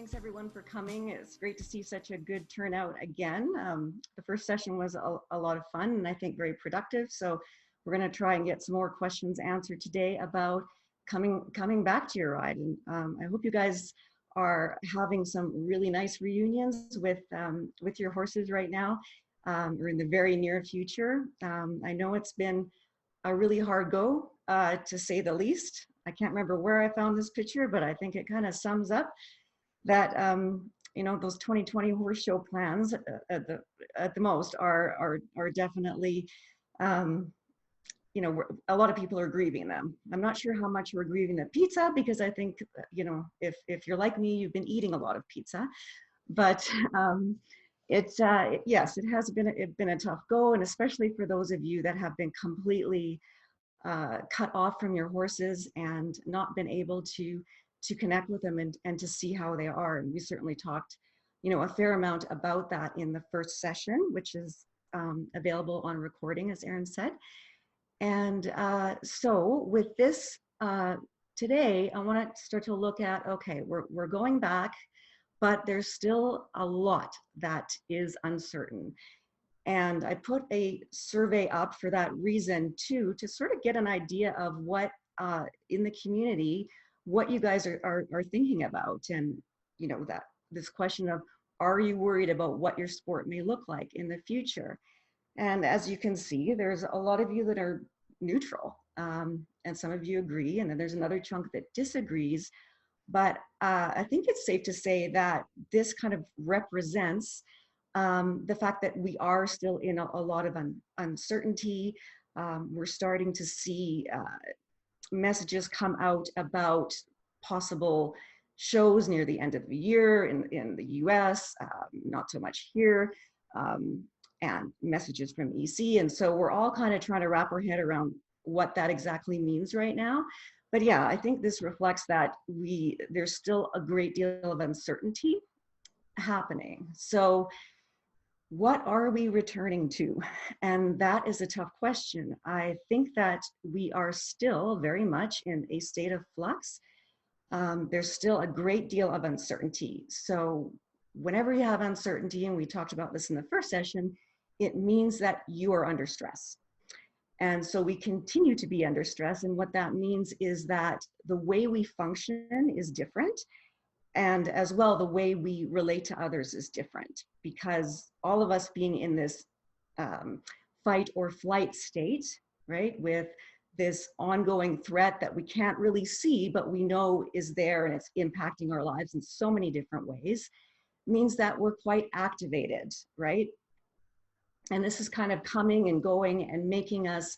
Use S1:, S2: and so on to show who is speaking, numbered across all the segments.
S1: Thanks everyone for coming. It's great to see such a good turnout again. The first session was a lot of fun and I think very productive. So we're going to try and get some more questions answered today about coming back to your ride. And I hope you guys are having some really nice reunions with your horses right now or in the very near future. I know it's been a really hard go, to say the least. I can't remember where I found this picture, but I think it kind of sums up that those 2020 horse show plans at the most are definitely a lot of people are grieving them. I'm not sure how much we're grieving the pizza, because I think if you're like me, you've been eating a lot of pizza, but yes, it has been a tough go, and especially for those of you that have been completely cut off from your horses and not been able to connect with them and to see how they are. And we certainly talked, a fair amount about that in the first session, which is available on recording, as Erin said. And so with this today, I want to start to look at, okay, we're going back, but there's still a lot that is uncertain. And I put a survey up for that reason too, to sort of get an idea of what in the community, what you guys are thinking about. And that this question of, are you worried about what your sport may look like in the future? And as you can see, there's a lot of you that are neutral, and some of you agree, and then there's another chunk that disagrees. But I think it's safe to say that this kind of represents the fact that we are still in a lot of uncertainty. We're starting to see messages come out about possible shows near the end of the year in the US, not so much here, and messages from EC. And so we're all kind of trying to wrap our head around what that exactly means right now. But yeah, I think this reflects that there's still a great deal of uncertainty happening. So what are we returning to? And that is a tough question. I think that we are still very much in a state of flux. There's still a great deal of uncertainty. So whenever you have uncertainty, and we talked about this in the first session, it means that you are under stress. And so we continue to be under stress. And what that means is that the way we function is different. And as well, the way we relate to others is different, because all of us being in this fight or flight state, right, with this ongoing threat that we can't really see, but we know is there and it's impacting our lives in so many different ways, means that we're quite activated, right? And this is kind of coming and going and making us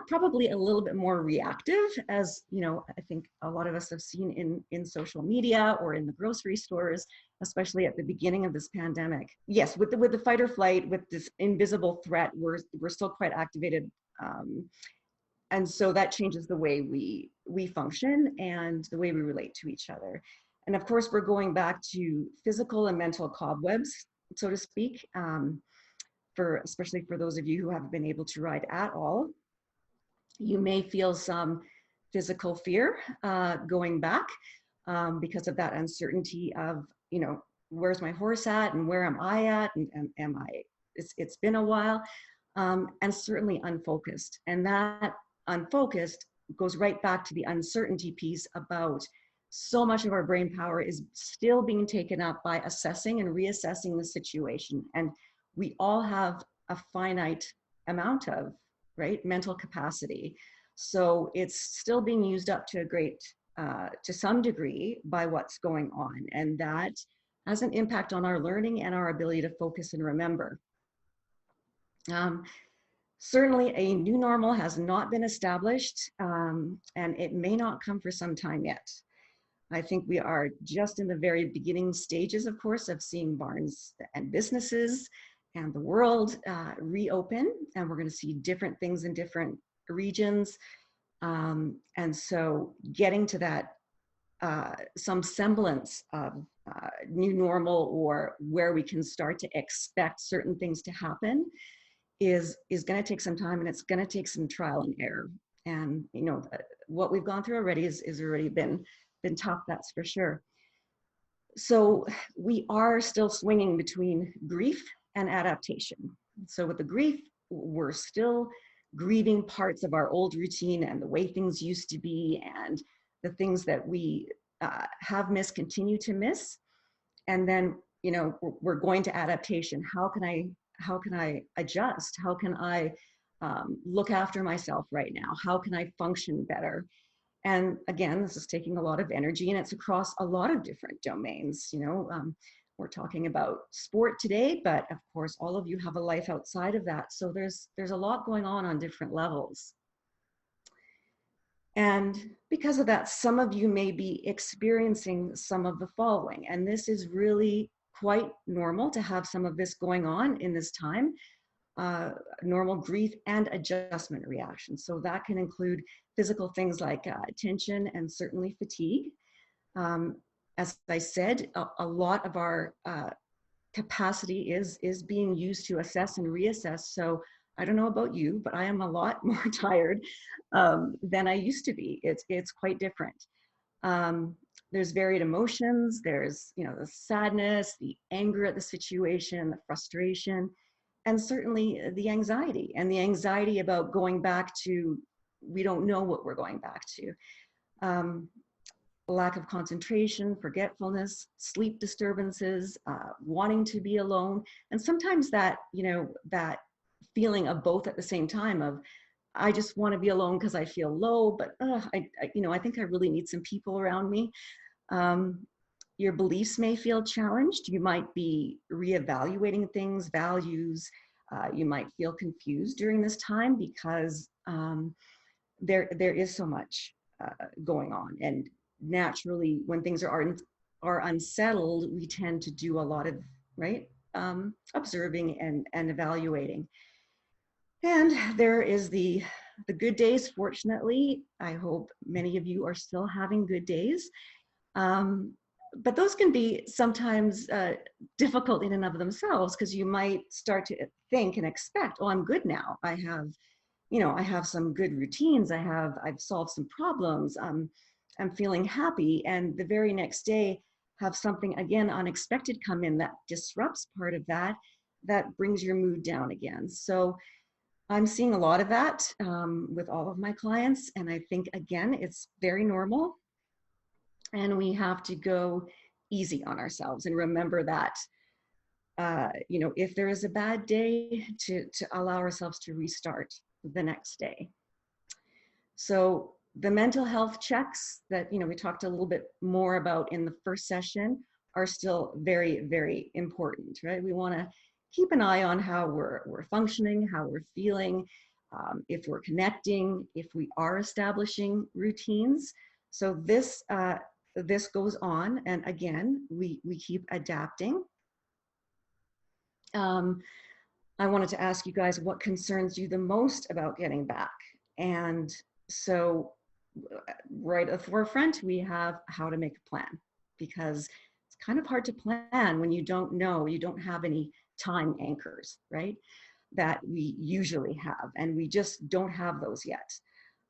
S1: probably a little bit more reactive, as I think a lot of us have seen in social media or in the grocery stores, especially at the beginning of this pandemic. Yes, with the fight or flight, with this invisible threat, we're still quite activated, and so that changes the way we function and the way we relate to each other. And of course, we're going back to physical and mental cobwebs, so to speak, especially for those of you who haven't been able to ride at all. You may feel some physical fear going back because of that uncertainty of, where's my horse at and where am I at, and am I, it's been a while, and certainly unfocused. And that unfocused goes right back to the uncertainty piece about so much of our brain power is still being taken up by assessing and reassessing the situation. And we all have a finite amount of mental capacity. So it's still being used up to to some degree by what's going on. And that has an impact on our learning and our ability to focus and remember. Certainly a new normal has not been established, and it may not come for some time yet. I think we are just in the very beginning stages, of course, of seeing barns and businesses and the world reopen, and we're going to see different things in different regions. And so getting to that, some semblance of new normal, or where we can start to expect certain things to happen, is going to take some time, and it's going to take some trial and error. And what we've gone through already is already been tough, that's for sure. So we are still swinging between grief and adaptation. So with the grief, we're still grieving parts of our old routine and the way things used to be, and the things that we have missed, continue to miss. And then, you know, we're going to adaptation. How can I adjust? How can I look after myself right now? How can I function better? And again, this is taking a lot of energy, and it's across a lot of different domains. You know, we're talking about sport today, but of course, all of you have a life outside of that. So there's a lot going on different levels. And because of that, some of you may be experiencing some of the following. And this is really quite normal to have some of this going on in this time. Normal grief and adjustment reactions. So that can include physical things like tension and certainly fatigue. As I said, a lot of our capacity is being used to assess and reassess. So I don't know about you, but I am a lot more tired than I used to be. It's quite different. There's varied emotions. There's, you know, the sadness, the anger at the situation, the frustration, and certainly the anxiety, and the anxiety about going back to, we don't know what we're going back to. Lack of concentration, forgetfulness, sleep disturbances, wanting to be alone. And sometimes that, you know, that feeling of both at the same time of, I just want to be alone because I feel low, but you know, I think I really need some people around me. Your beliefs may feel challenged. You might be reevaluating things, values. You might feel confused during this time because there is so much going on. And naturally, when things are unsettled, we tend to do a lot of, right, observing and evaluating. And there is the good days. Fortunately, I hope many of you are still having good days. But those can be sometimes difficult in and of themselves, because you might start to think and expect, oh, I'm good now. I have, you know, I have some good routines. I've solved some problems. I'm feeling happy. And the very next day, have something again unexpected come in that disrupts part of that, that brings your mood down again. So I'm seeing a lot of that with all of my clients. And I think, again, it's very normal. And we have to go easy on ourselves and remember that, you know, if there is a bad day, to allow ourselves to restart the next day. So the mental health checks that, you know, we talked a little bit more about in the first session are still very, very important, right? We want to keep an eye on how we're functioning, how we're feeling, if we're connecting, if we are establishing routines. So this goes on, and again, we keep adapting. I wanted to ask you guys what concerns you the most about getting back. And so right at the forefront, we have how to make a plan, because it's kind of hard to plan when you don't know, you don't have any time anchors, right? That we usually have, and we just don't have those yet.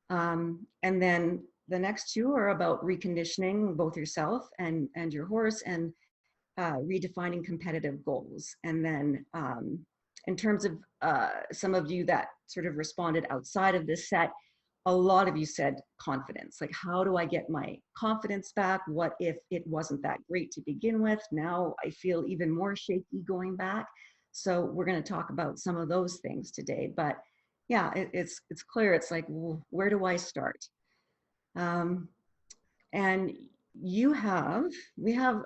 S1: And then the next two are about reconditioning both yourself and your horse, and redefining competitive goals. And then in terms of some of you that sort of responded outside of this set, a lot of you said confidence. Like, how do I get my confidence back? What if it wasn't that great to begin with? Now I feel even more shaky going back. So we're going to talk about some of those things today. But yeah, it's clear. It's like, well, where do I start? And we have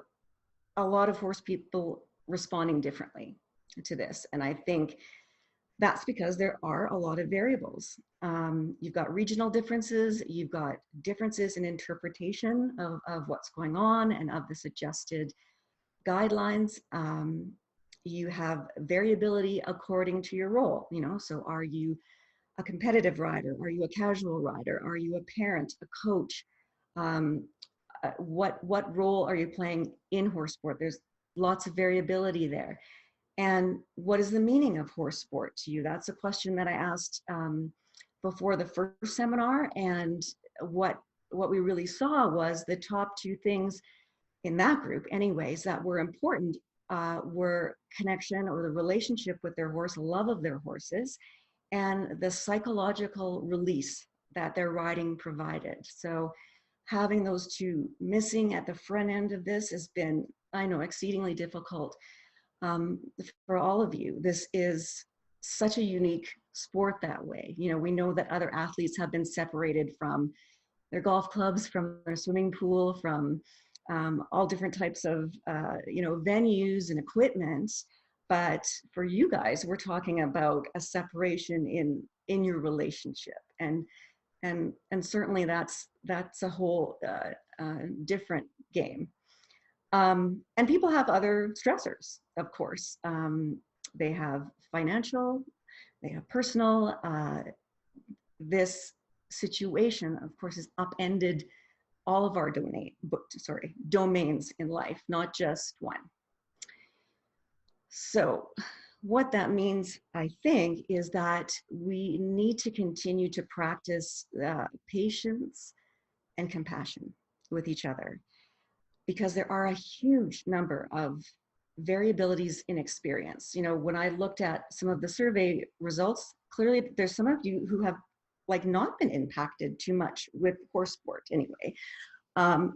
S1: a lot of horse people responding differently to this. And I think that's because there are a lot of variables. You've got regional differences, you've got differences in interpretation of what's going on and of the suggested guidelines. You have variability according to your role, you know, so are you a competitive rider? Are you a casual rider? Are you a parent, a coach? What role are you playing in horse sport? There's lots of variability there. And what is the meaning of horse sport to you? That's a question that I asked before the first seminar. And what we really saw was the top two things in that group anyways, that were important were connection or the relationship with their horse, love of their horses, and the psychological release that their riding provided. So having those two missing at the front end of this has been, I know, exceedingly difficult for all of you. This is such a unique sport that way. You know, we know that other athletes have been separated from their golf clubs, from their swimming pool, from all different types of, you know, venues and equipment. But for you guys, we're talking about a separation in your relationship, and certainly that's a whole different game. And people have other stressors, of course. They have financial, they have personal. This situation, of course, has upended all of our domains in life, not just one. So what that means, I think, is that we need to continue to practice patience and compassion with each other, because there are a huge number of variabilities in experience. You know, when I looked at some of the survey results, clearly there's some of you who have like not been impacted too much with horse sport anyway,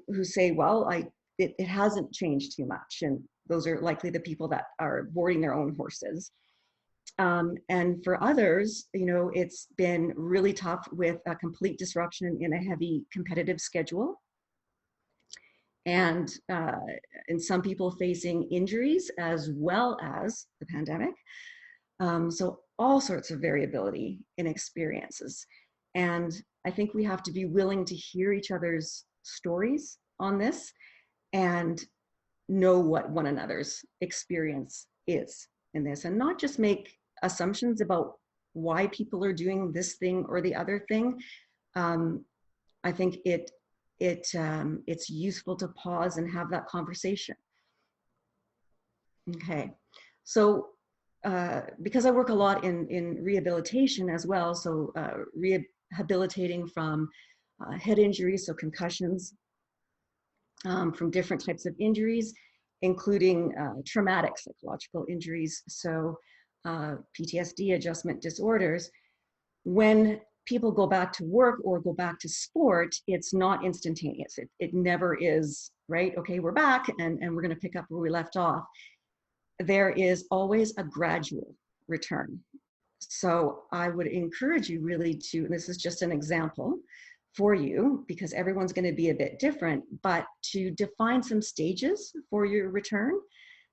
S1: who say, well, it hasn't changed too much. And those are likely the people that are boarding their own horses. And for others, you know, it's been really tough with a complete disruption in a heavy competitive schedule. And some people facing injuries as well as the pandemic. So all sorts of variability in experiences. And I think we have to be willing to hear each other's stories on this and know what one another's experience is in this, and not just make assumptions about why people are doing this thing or the other thing. I think it's useful to pause and have that conversation. Okay, so because I work a lot in rehabilitation as well, so rehabilitating from head injuries, so concussions, from different types of injuries, including traumatic psychological injuries, so PTSD, adjustment disorders. When people go back to work or go back to sport, it's not instantaneous. It never is, right? Okay, we're back and we're going to pick up where we left off. There is always a gradual return. So I would encourage you really to, and this is just an example for you because everyone's going to be a bit different, but to define some stages for your return.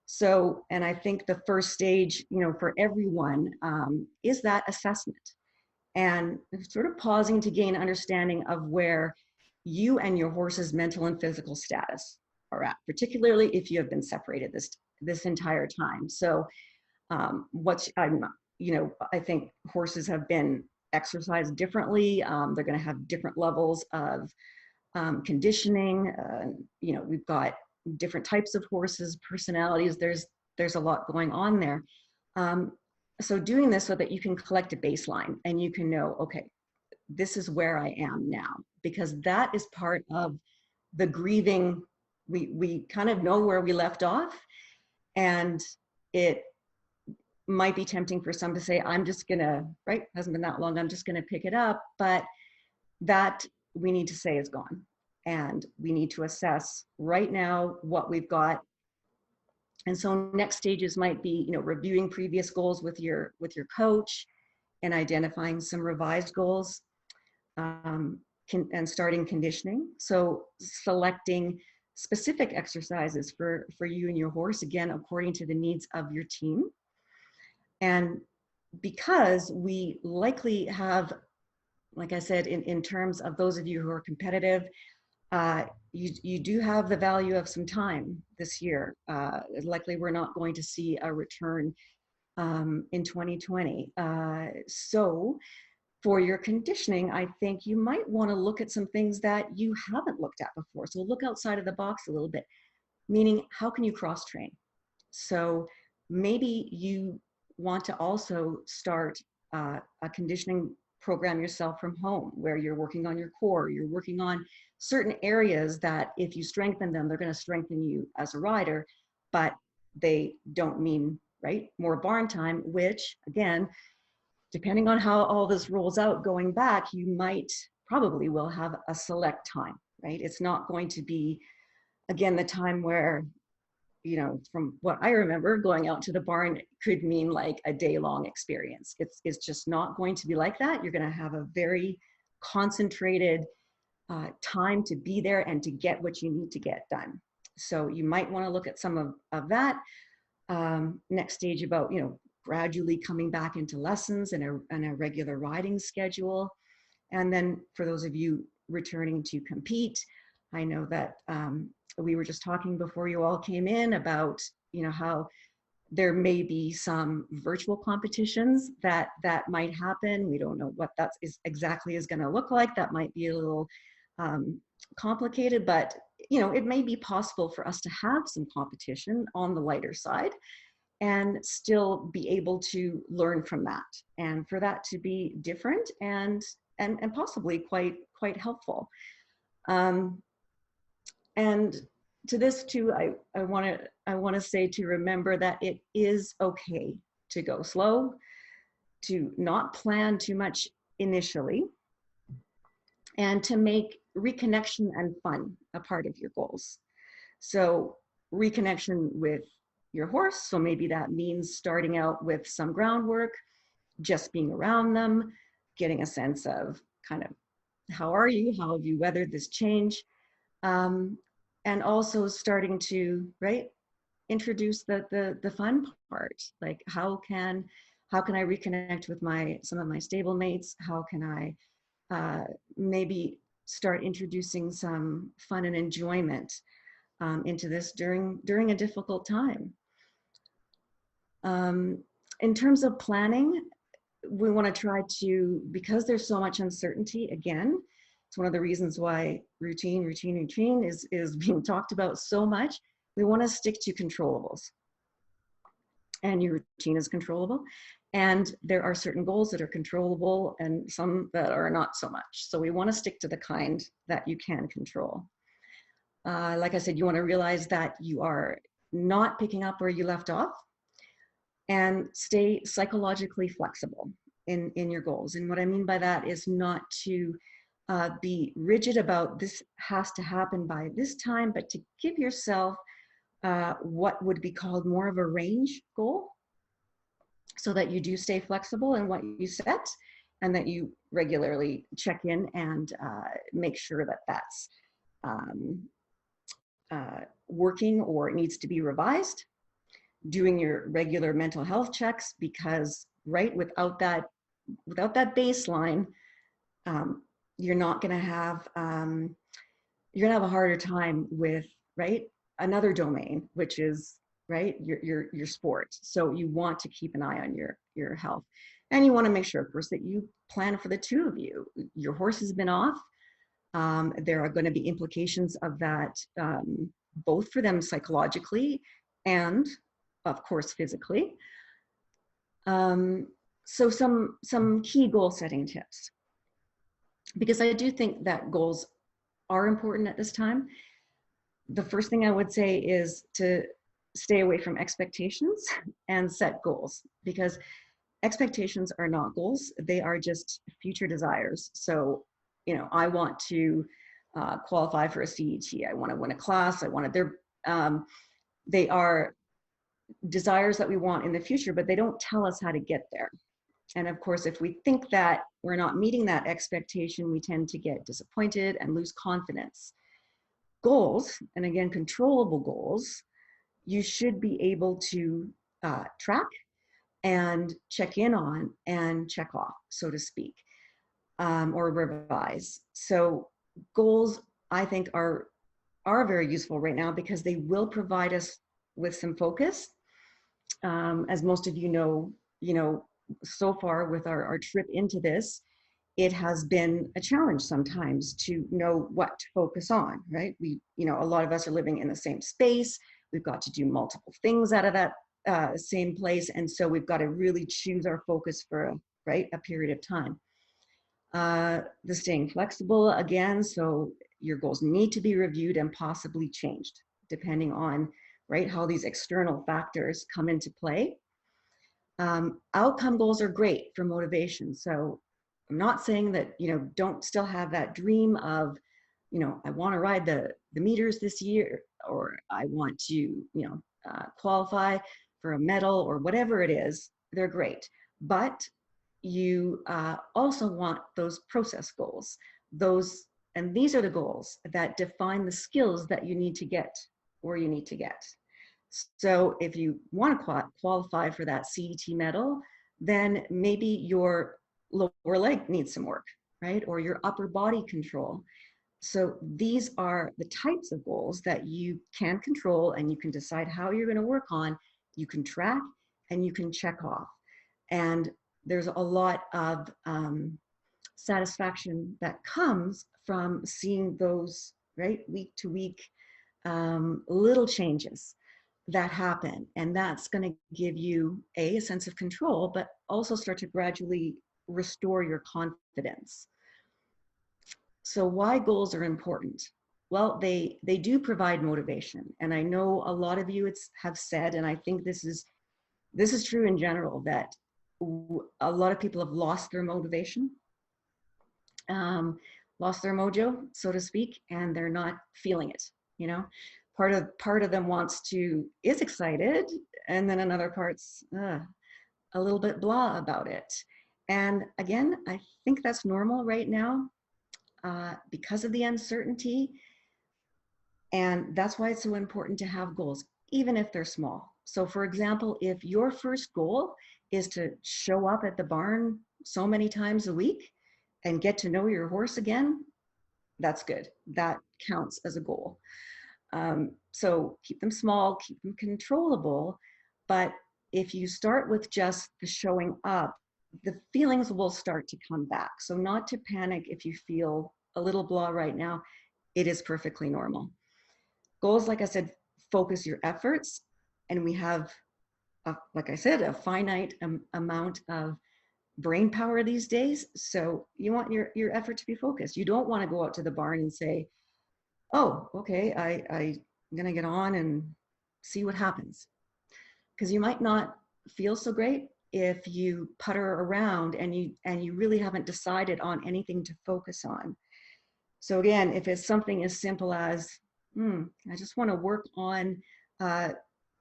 S1: So, and I think the first stage, you know, for everyone is that assessment and sort of pausing to gain understanding of where you and your horse's mental and physical status are at, particularly if you have been separated this entire time. So you know, I think horses have been exercised differently. They're going to have different levels of conditioning. You know, we've got different types of horses, personalities. There's a lot going on there. So doing this so that you can collect a baseline and you can know, okay, this is where I am now, because that is part of the grieving. We kind of know where we left off, and it might be tempting for some to say, I'm just gonna, right, hasn't been that long, I'm just gonna pick it up, but that we need to say is gone. And we need to assess right now what we've got. And so next stages might be, you know, reviewing previous goals with your coach and identifying some revised goals, and starting conditioning. So selecting specific exercises for you and your horse, again, according to the needs of your team. And because we likely have, like I said, in terms of those of you who are competitive, you do have the value of some time this year. Likely we're not going to see a return in 2020. So for your conditioning, I think you might want to look at some things that you haven't looked at before. So look outside of the box a little bit, meaning how can you cross train? So maybe you want to also start a conditioning program yourself from home, where you're working on your core, you're working on certain areas that if you strengthen them, they're going to strengthen you as a rider, but they don't mean, right, more barn time, which again, depending on how all this rolls out going back, you might probably will have a select time, right? It's not going to be, again, the time where, you know, from what I remember, going out to the barn could mean like a day-long experience. It's just not going to be like that. You're going to have a very concentrated time to be there and to get what you need to get done. So you might want to look at some of that. Next stage about, you know, gradually coming back into lessons and a regular riding schedule. And then for those of you returning to compete, I know that we were just talking before you all came in about, you know, how there may be some virtual competitions that might happen. We don't know what that is exactly is going to look like. That might be a little complicated, but you know, it may be possible for us to have some competition on the lighter side and still be able to learn from that, and for that to be different and possibly quite helpful. And to this too, I want to say to remember that it is okay to go slow, to not plan too much initially, and to make reconnection and fun a part of your goals. So reconnection with your horse, so maybe that means starting out with some groundwork, just being around them, getting a sense of kind of how are you, how have you weathered this change, and also starting to, right, introduce the fun part, like how can I reconnect with some of my stable mates? How can I maybe start introducing some fun and enjoyment into this during a difficult time. In terms of planning, we want to try to, because there's so much uncertainty, again, it's one of the reasons why routine is being talked about so much. We want to stick to controllables. And your routine is controllable. And there are certain goals that are controllable and some that are not so much. So we want to stick to the kind that you can control. Like I said, you want to realize that you are not picking up where you left off, and stay psychologically flexible in your goals. And what I mean by that is not to be rigid about this has to happen by this time, but to give yourself what would be called more of a range goal, so that you do stay flexible in what you set, and that you regularly check in and make sure that that's working or it needs to be revised. Doing your regular mental health checks, because right, without that baseline, you're not going to have you're going to have a harder time with, right, another domain, which is, right, your sport. So you want to keep an eye on your health, and you want to make sure, of course, that you plan for the two of you. Your horse has been off. There are going to be implications of that, both for them psychologically and of course physically. So some key goal setting tips, because I do think that goals are important at this time. The first thing I would say is to stay away from expectations and set goals, because expectations are not goals. They are just future desires. So, you know, I want to qualify for a CET. I want to win a class. They are desires that we want in the future, but they don't tell us how to get there. And of course, if we think that we're not meeting that expectation, we tend to get disappointed and lose confidence. Goals, and again, controllable goals, you should be able to track and check in on and check off, so to speak, or revise. So goals, I think, are very useful right now, because they will provide us with some focus. As most of you know, so far with our trip into this, it has been a challenge sometimes to know what to focus on, right? A lot of us are living in the same space. We've got to do multiple things out of that same place. And so we've got to really choose our focus for a period of time. The staying flexible, again, so your goals need to be reviewed and possibly changed, depending on, right, how these external factors come into play. Outcome goals are great for motivation. So I'm not saying that, don't still have that dream of, I want to ride the meters this year, or I want to, qualify for a medal or whatever it is. They're great. But you also want those process goals, and these are the goals that define the skills that you need to get where you need to get. So if you want to qualify for that CET medal, then maybe your lower leg needs some work, right? Or your upper body control. So these are the types of goals that you can control, and you can decide how you're going to work on. You can track and you can check off. And there's a lot of satisfaction that comes from seeing those, right, week to week little changes that happen. And that's going to give you a sense of control, but also start to gradually restore your confidence. So why goals are important? Well, they do provide motivation. And I know a lot of you have said, and I think this is true in general, that a lot of people have lost their motivation, lost their mojo, so to speak, and they're not feeling it. Part of them is excited, and then another part's a little bit blah about it. And again, I think that's normal right now because of the uncertainty. And that's why it's so important to have goals, even if they're small. So for example, if your first goal is to show up at the barn so many times a week and get to know your horse again, that's good. That counts as a goal. So keep them small, keep them controllable. But if you start with just the showing up, the feelings will start to come back. So not to panic if you feel a little blah right now. It is perfectly normal. Goals, like I said, focus your efforts. And we have, like I said, a finite amount of brain power these days. So you want your effort to be focused. You don't want to go out to the barn and say, oh, okay, I'm going to get on and see what happens. Because you might not feel so great if you putter around and you really haven't decided on anything to focus on. So again, if it's something as simple as, I just want to work on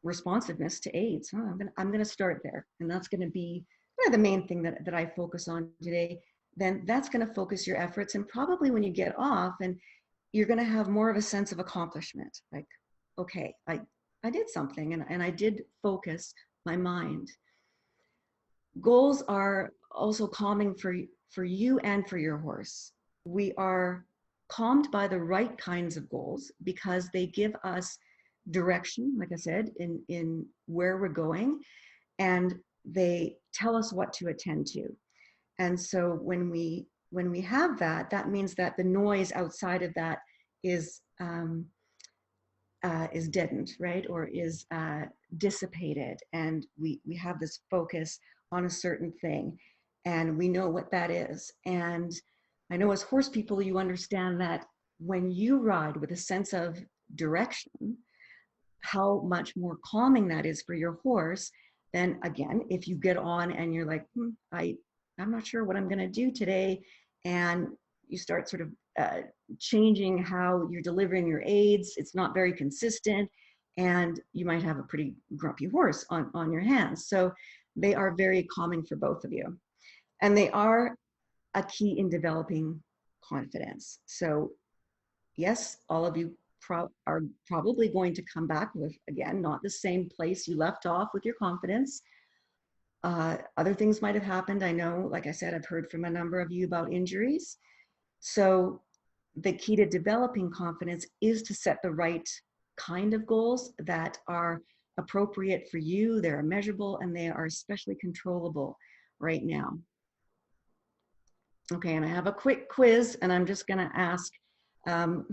S1: responsiveness to aids. I'm going to start there. And that's going to be the main thing that I focus on today. Then that's going to focus your efforts. And probably when you get off, and you're going to have more of a sense of accomplishment. Like, okay, I did something, and I did focus my mind. Goals are also calming for you and for your horse. We are calmed by the right kinds of goals because they give us direction, like I said, in where we're going, and they tell us what to attend to. And so when we have that, that means that the noise outside of that is deadened, right? Or is dissipated. And we have this focus on a certain thing, and we know what that is. And I know as horse people, you understand that when you ride with a sense of direction, how much more calming that is for your horse than, again, if you get on and you're like, I'm not sure what I'm going to do today. And you start sort of changing how you're delivering your aids. It's not very consistent, and you might have a pretty grumpy horse on your hands. So they are very calming for both of you. And they are a key in developing confidence. So yes, all of you are probably going to come back with, again, not the same place you left off with your confidence. Other things might have happened. I know, like I said, I've heard from a number of you about injuries. So the key to developing confidence is to set the right kind of goals that are appropriate for you, they're measurable, and they are especially controllable right now. Okay, and I have a quick quiz, and I'm just gonna ask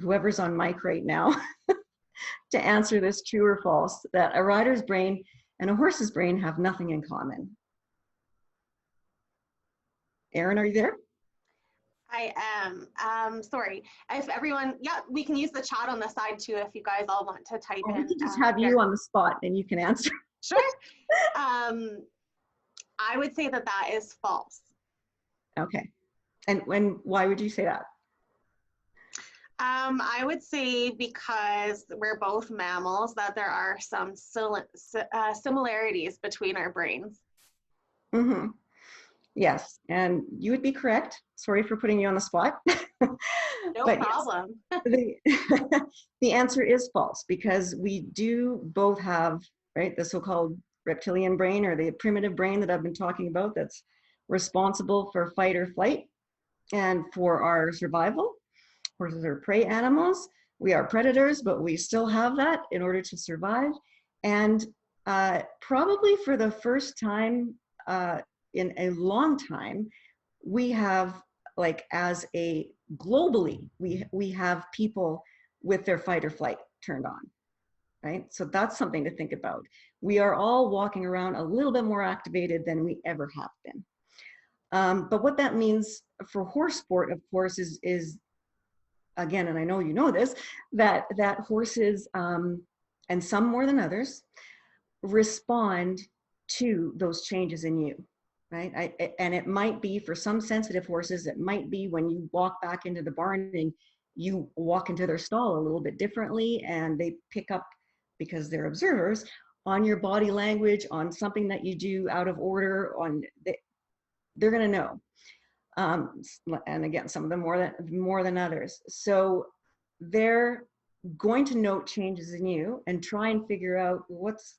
S1: whoever's on mic right now to answer this: true or false, that a rider's brain and a horse's brain have nothing in common. Aaron, are you there?
S2: I am. Sorry. If everyone, yeah, we can use the chat on the side too if you guys all want to type
S1: Or we
S2: in.
S1: can just have you on the spot and you can answer.
S2: Sure. I would say that that is false.
S1: Okay. And why would you say that?
S2: I would say because we're both mammals, that there are some similarities between our brains.
S1: Mm-hmm. Yes, and you would be correct. Sorry for putting you on the spot.
S2: No
S1: But
S2: problem.
S1: yes, the answer is false because we do both have, right, the so-called reptilian brain or the primitive brain that I've been talking about that's responsible for fight or flight and for our survival. Horses are prey animals. We are predators, but we still have that in order to survive. And probably for the first time in a long time, we have, like, as a globally, we have people with their fight or flight turned on, right? So that's something to think about. We are all walking around a little bit more activated than we ever have been. But what that means for horse sport, of course, is again, and I know you know this, that horses, and some more than others, respond to those changes in you, right? And it might be for some sensitive horses, it might be when you walk back into the barn and you walk into their stall a little bit differently, and they pick up, because they're observers, on your body language, on something that you do out of order, they're going to know. And again, some of them more than others. So they're going to note changes in you and try and figure out what's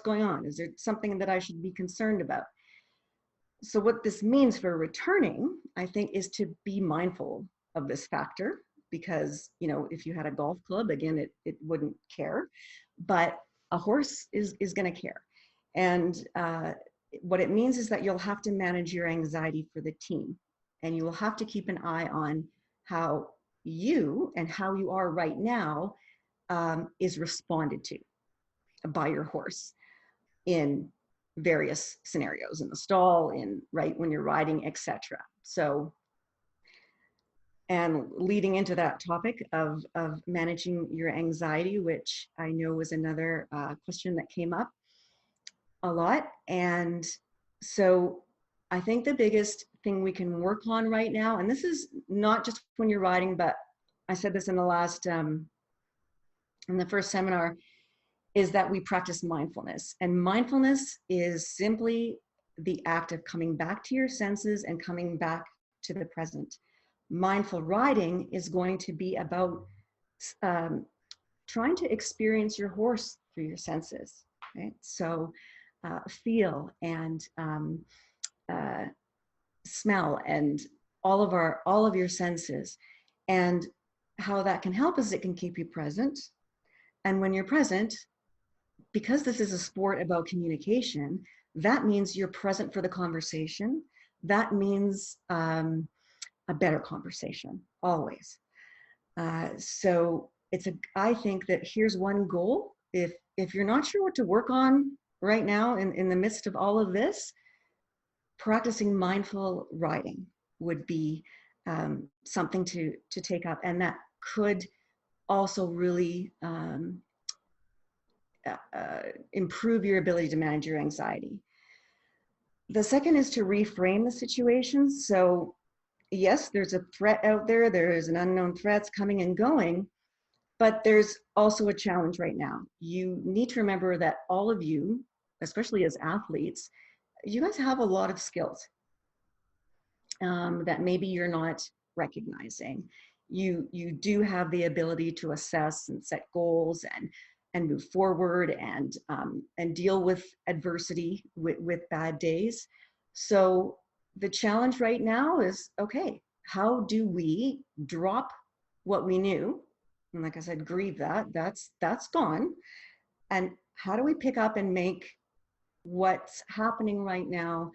S1: going on. Is there something that I should be concerned about? So what this means for returning, I think, is to be mindful of this factor, because, you know, if you had a golf club, again, it wouldn't care, but a horse is going to care. And what it means is that you'll have to manage your anxiety for the team, and you will have to keep an eye on how you and how you are right now is responded to by your horse in various scenarios, in the stall, in right when you're riding, etc. So, and leading into that topic of managing your anxiety, which I know was another question that came up a lot. And so I think the biggest thing we can work on right now, and this is not just when you're riding, but I said this in the last, in the first seminar, is that we practice mindfulness. And mindfulness is simply the act of coming back to your senses and coming back to the present. Mindful riding is going to be about trying to experience your horse through your senses, right? So feel and smell and all of your senses. And how that can help is it can keep you present. And when you're present, because this is a sport about communication, that means you're present for the conversation. That means a better conversation, always. So I think that here's one goal. If you're not sure what to work on right now in the midst of all of this, practicing mindful riding would be something to take up. And that could also really improve your ability to manage your anxiety. The second is to reframe the situation. So yes, there's a threat out there. There is an unknown threats coming and going, but there's also a challenge right now. You need to remember that all of you, especially as athletes, you guys have a lot of skills that maybe you're not recognizing. You do have the ability to assess and set goals and move forward and deal with adversity with bad days. So the challenge right now is, okay, how do we drop what we knew? And like I said, grieve that's gone. And how do we pick up and make what's happening right now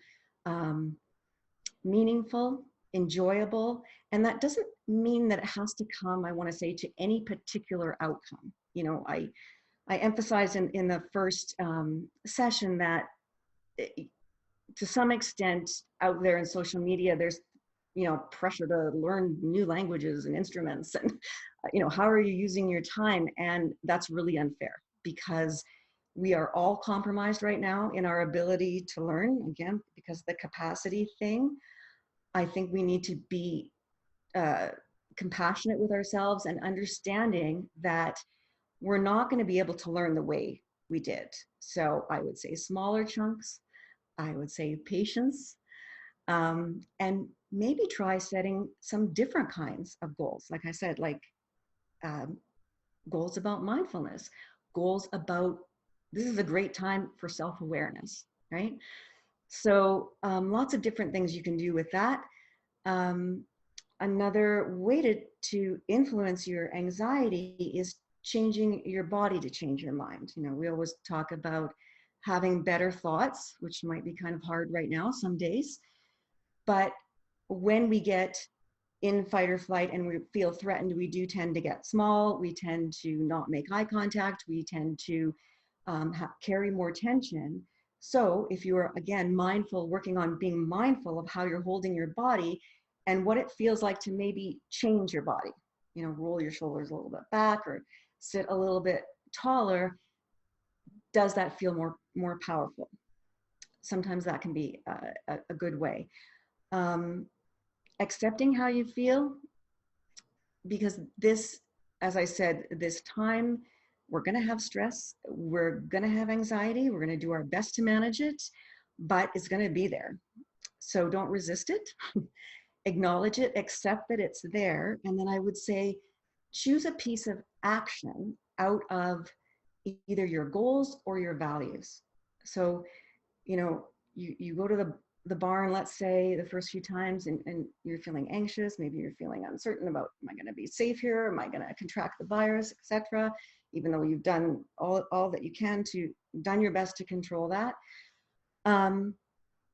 S1: meaningful, enjoyable? And that doesn't mean that it has to come, I want to say, to any particular outcome. You know, I emphasized in the first session that to some extent out there in social media, pressure to learn new languages and instruments, and how are you using your time? And that's really unfair, because we are all compromised right now in our ability to learn, again, because the capacity thing. I think we need to be compassionate with ourselves and understanding that we're not going to be able to learn the way we did. So I would say smaller chunks. I would say patience, and maybe try setting some different kinds of goals. Like I said, like um, goals about mindfulness, goals about, this is a great time for self-awareness, right? So lots of different things you can do with that. Um, Another way to influence your anxiety is changing your body to change your mind. We always talk about having better thoughts, which might be kind of hard right now some days. But when we get in fight or flight and we feel threatened, we do tend to get small. We tend to not make eye contact. We tend to carry more tension. So if you are, again, mindful, working on being mindful of how you're holding your body and what it feels like to maybe change your body, roll your shoulders a little bit back or sit a little bit taller, does that feel more powerful? Sometimes that can be a good way. Accepting how you feel, because this, as I said, this time, we're going to have stress, we're going to have anxiety, we're going to do our best to manage it, but it's going to be there. So don't resist it. Acknowledge it, accept that it's there, and then I would say choose a piece of action out of either your goals or your values. So, you go to the barn, let's say, the first few times, and you're feeling anxious, maybe you're feeling uncertain about, am I going to be safe here? Am I going to contract the virus, etc.? Even though you've done all that you can done your best to control that.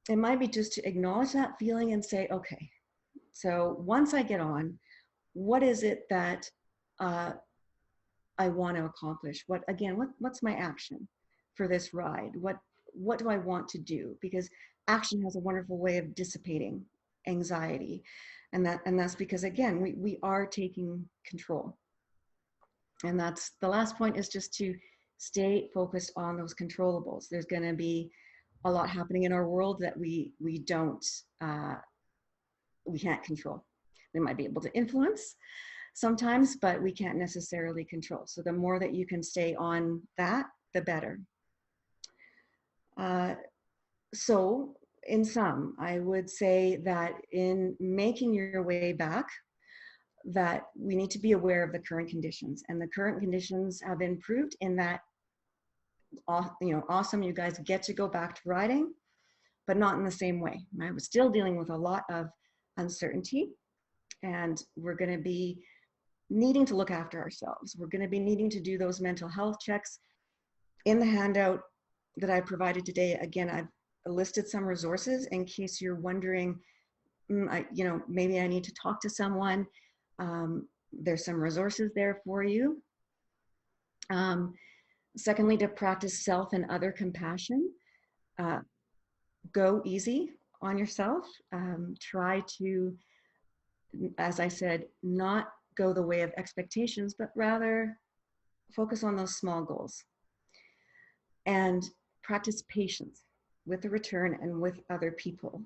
S1: It might be just to acknowledge that feeling and say, okay, so once I get on, what is it that I want to accomplish? What's my action for this ride? What do I want to do? Because action has a wonderful way of dissipating anxiety. And that's because, again, we are taking control. And that's the last point, is just to stay focused on those controllables. There's going to be a lot happening in our world that we can't control. We might be able to influence sometimes, but we can't necessarily control. So the more that you can stay on that, the better. So in sum, I would say that in making your way back, that we need to be aware of the current conditions, and the current conditions have improved in that, awesome, you guys get to go back to riding, but not in the same way. I was still dealing with a lot of uncertainty, and we're going to be needing to look after ourselves. We're going to be needing to do those mental health checks. In the handout that I provided today, again, I've listed some resources in case you're wondering, maybe I need to talk to someone. There's some resources there for you. Secondly, to practice self and other compassion. Go easy on yourself. Try to, as I said, not go the way of expectations, but rather focus on those small goals. And practice patience with the return and with other people.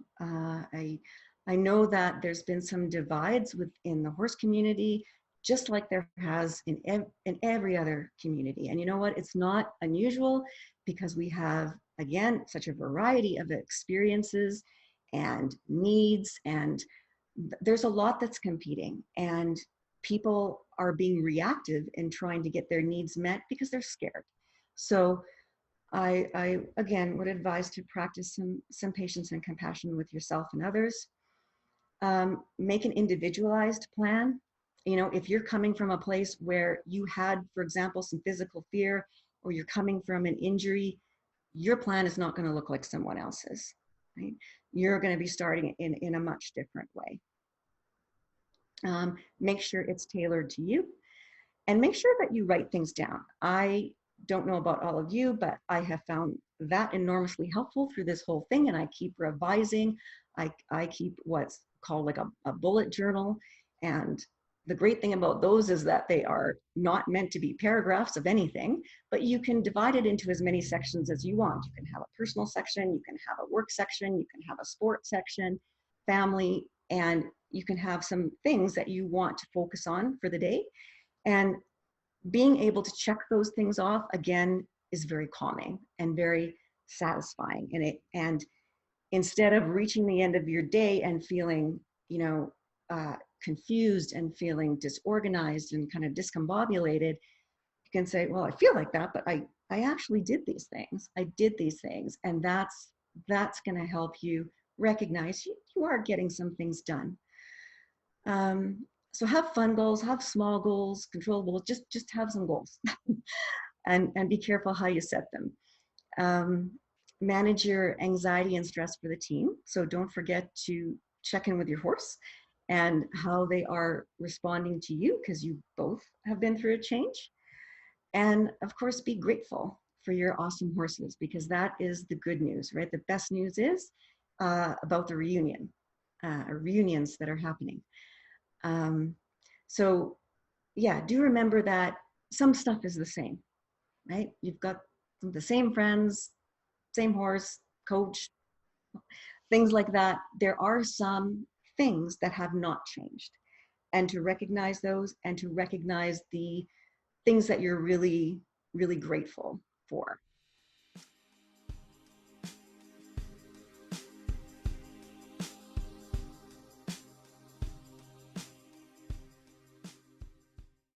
S1: I know that there's been some divides within the horse community, just like there has in every other community. And you know what? It's not unusual, because we have, again, such a variety of experiences and needs, and there's a lot that's competing, and people are being reactive in trying to get their needs met because they're scared. So I again would advise to practice some patience and compassion with yourself and others. Make an individualized plan. If you're coming from a place where you had, for example, some physical fear, or you're coming from an injury, your plan is not going to look like someone else's, right? You're going to be starting in a much different way. Make sure it's tailored to you, and make sure that you write things down. I don't know about all of you, but I have found that enormously helpful through this whole thing, and I keep revising. I keep what's called like a bullet journal. And the great thing about those is that they are not meant to be paragraphs of anything, but you can divide it into as many sections as you want. You can have a personal section, you can have a work section, you can have a sports section, family, and you can have some things that you want to focus on for the day. And being able to check those things off again is very calming and very satisfying. And instead of reaching the end of your day and feeling, you know, confused and feeling disorganized and kind of discombobulated, you can say, well, I feel like that, but I actually did these things. I did these things. And that's going to help you recognize you are getting some things done. So have fun goals, have small goals, controllable, just have some goals and be careful how you set them. Manage your anxiety and stress for the team. So don't forget to check in with your horse and how they are responding to you, because you both have been through a change. And of course, be grateful for your awesome horses, because that is the good news, right? The best news is about the reunion, reunions that are happening. So yeah, do remember that some stuff is the same, right? You've got the same friends, same horse, coach, things like that. There are some things that have not changed, and to recognize those and to recognize the things that you're really, really grateful for.